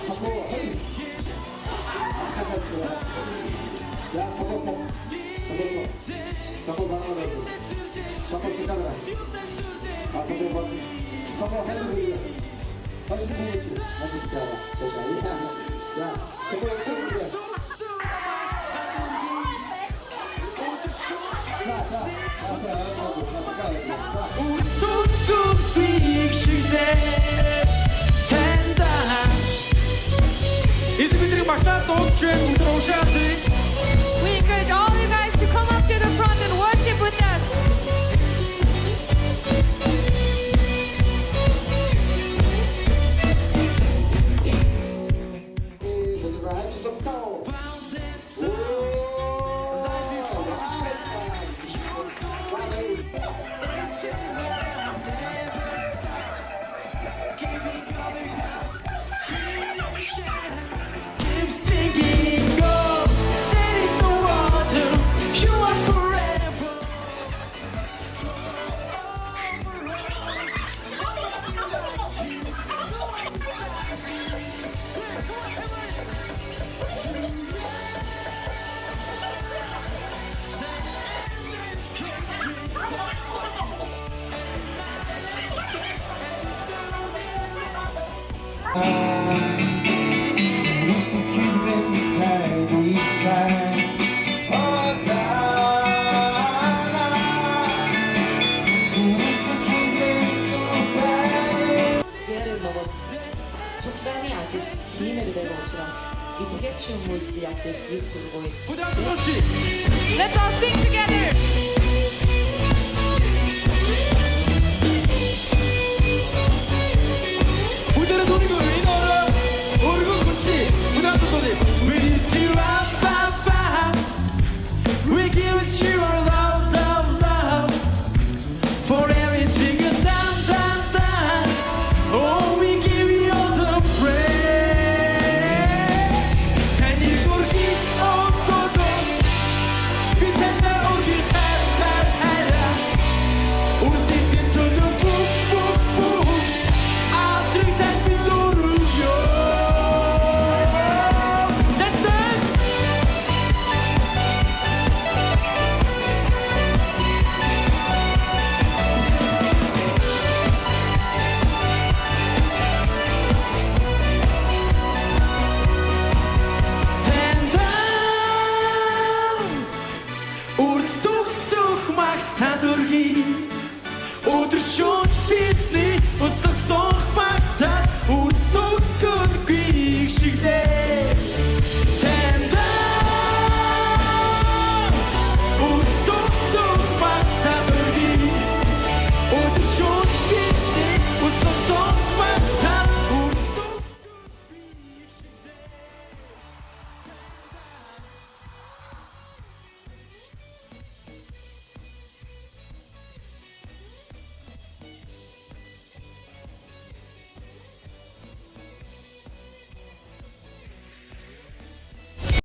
사포 헤이. 자, 사포 나가라고. 사포 생각을 해. 사포 해서 그래. 다시 보겠지. 다시 기다려. 자, 사포 해서 그래. We encourage all you guys to come up to the front and worship with us. 촉감이 아직 기임에도 되고 오시라스 이쁘게 춤 모습 약대 육수를 보이 Let's all sing together.